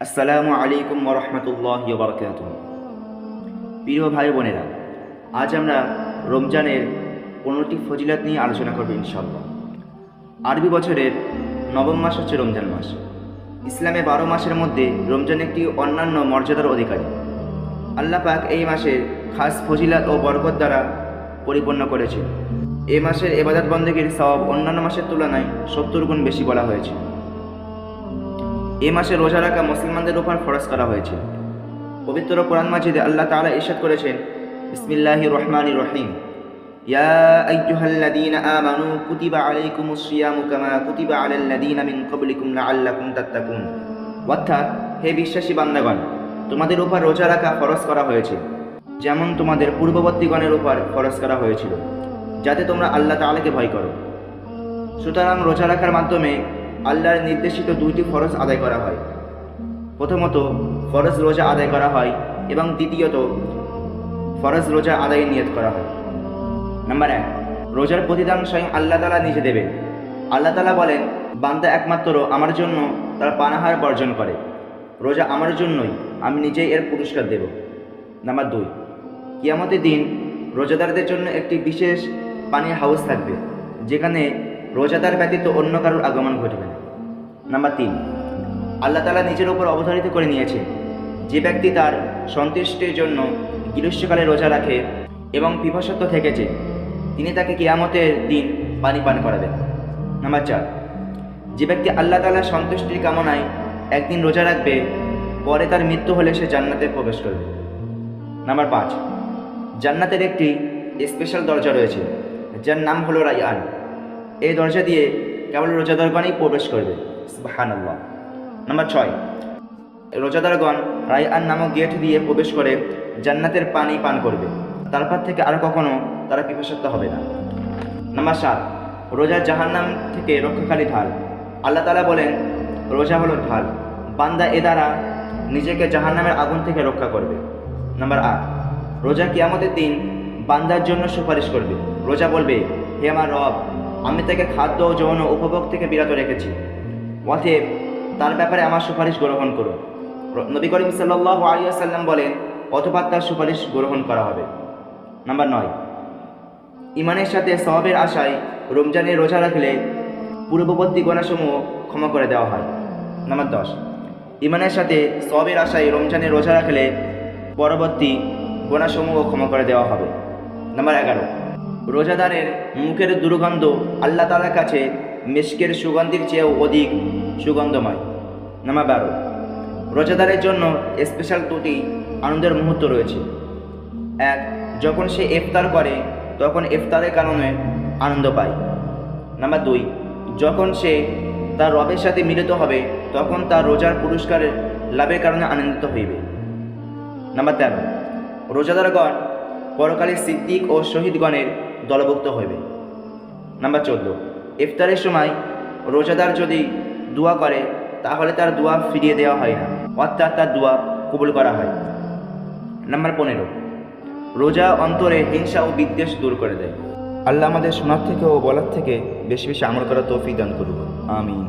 আসসালামু আলাইকুম ওয়া রাহমাতুল্লাহি ওয়া বারাকাতুহু। প্রিয় ভাই বোনেরা, আজ আমরা রমজানের 15টি ফজিলত নিয়ে আলোচনা করব ইনশাআল্লাহ। আরবি বছরের নবম মাস হচ্ছে রমজান মাস। ইসলামে 12 মাসের মধ্যে রমজান একটি অন্যান্য মর্যাদার অধিকারী। আল্লাহ পাক এই মাসে খাস ফজিলত ও বরকত দ্বারা পরিপূর্ণ করেছে। এই মাসের ইবাদত বন্দেগীর সওয়াব অন্যান্য মাসের তুলনায় 70 গুণ বেশি বলা হয়েছে। এই মাসে রোজা রাখা মুসলমানদের উপর ফরজ করা হয়েছে। পবিত্র কোরআন মাজিদে আল্লাহ তাআলা ইরশাদ করেছেন, বিসমিল্লাহির রহমানির রহিম, ইয়া আইয়ুহাল্লাযীনা আমানু কুতিবা আলাইকুমুস সিয়ামু কামা কুতিবা আলাল্লাযীনা মিন ক্বাবলিকুম লাআল্লাকুম তাত্তাকুন। অর্থাৎ, হে বিশ্বাসী বান্দাগণ, তোমাদের উপর রোজা রাখা ফরজ করা হয়েছে যেমন তোমাদের পূর্ববর্তীগণের উপর ফরজ করা হয়েছিল, যাতে তোমরা আল্লাহ তাআলাকে ভয় করো। সুতরাং রোজা রাখার মাধ্যমে আল্লাহর নির্দেশিত 2টি ফরজ আদায় করা হয়। প্রথমত ফরজ রোজা আদায় করা হয় এবং দ্বিতীয়ত ফরজ রোজা আদায়ের নিয়ত করা হয়। নাম্বার 1, রোজার প্রতিদান স্বয়ং আল্লাহ তাআলা নিজে দেবেন। আল্লাহ তাআলা বলেন, বান্দা একমাত্র আমার জন্য তার পানাহার বর্জন করে, রোজা আমার জন্যই, আমি নিজেই এর পুরস্কার দেব। নাম্বার 2, কিয়ামতের দিন রোজাদারদের জন্য একটি বিশেষ পানির হাউস থাকবে, যেখানে রোজাদার ব্যতীত অন্য কারোর আগমন ঘটবে না। নাম্বার 3, আল্লাহ তাআলা নিজের উপর অবধারিত করে নিয়েছে, যে ব্যক্তি তার সন্তুষ্টির জন্য গ্রীষ্মকালে রোজা রাখে এবং পিপাসার্ত থেকেছে, তিনি তাকে কিয়ামতের দিন পানি পান করাবেন। নাম্বার 4, যে ব্যক্তি আল্লাহ তাআলার সন্তুষ্টির কামনায় একদিন রোজা রাখবে, পরে তার মৃত্যু হলে সে জান্নাতে প্রবেশ করবে। নাম্বার 5, জান্নাতের একটি স্পেশাল দরজা রয়েছে, যার নাম হলো রায়্যান। এই দরজা দিয়ে কেবল রোজাদারগণই প্রবেশ করবে। সুবহানাল্লাহ। নাম্বার 6, রোজাদারগণ রায়্যান নামক গেট দিয়ে প্রবেশ করে জান্নাতের পানি পান করবে, তারপর থেকে আর কখনো তারা পিপাসার্ত হবে না। নাম্বার 7, রোজা জাহান্নাম থেকে রক্ষাকারী ঢাল। আল্লাহ তাআলা বলেন, রোজা হলো ঢাল, বান্দা এ দ্বারা নিজেকে জাহান্নামের আগুন থেকে রক্ষা করবে। নাম্বার 8, রোজা কিয়ামতের দিন বান্দার জন্য সুপারিশ করবে। রোজা বলবে, হে আমার রব, আমি তাকে খাদ্য ও যৌন উপভোগ থেকে বিরত রেখেছি, অতএব তার ব্যাপারে আমার সুপারিশ গ্রহণ করুন। নবী করিম সাল্লাল্লাহু আলাইহি ওয়াসাল্লাম বলেন, অতঃপর তার সুপারিশ গ্রহণ করা হবে। নাম্বার 9, ইমানের সাথে সওয়াবের আশায় রমজানে রোজা রাখলে পূর্ববর্তী গুনাহসমূহ ক্ষমা করে দেওয়া হয়। নাম্বার 10, ইমানের সাথে সওয়াবের আশায় রমজানে রোজা রাখলে পরবর্তী গুনাহসমূহ ক্ষমা করে দেওয়া হবে। নাম্বার 11, রোজাদারের মুখের দুর্গন্ধ আল্লাহ তাআলার কাছে মিশকের সুগন্ধির চেয়েও অধিক সুগন্ধময়। নাম্বার 12, রোজাদারের জন্য স্পেশাল 2টি আনন্দের মুহূর্ত রয়েছে। 1, যখন সে ইফতার করে তখন ইফতারের কারণে আনন্দ পায়। নাম্বার 2, যখন সে তার রবের সাথে মিলিত হবে তখন তার রোজার পুরস্কারের লাভের কারণে আনন্দিত হইবে। নাম্বার 13, রোজাদারগণ পরকালে সিদ্দিক ও শহীদগণের দলভুক্ত হইবে। নাম্বার 14, ইফতারের সময় রোজাদার যদি দোয়া করে তাহলে তার দোয়া ফিরিয়ে দেওয়া হয় না, অর্থাৎ তার দোয়া কবুল করা হয়। নাম্বার 15, রোজা অন্তরে হিংসা ও বিদ্বেষ দূর করে দেয়। আল্লাহ আমাদের শোনার থেকে ও বলার থেকে বেশি বেশি আমল করার তৌফিক দান করুন। আমিন।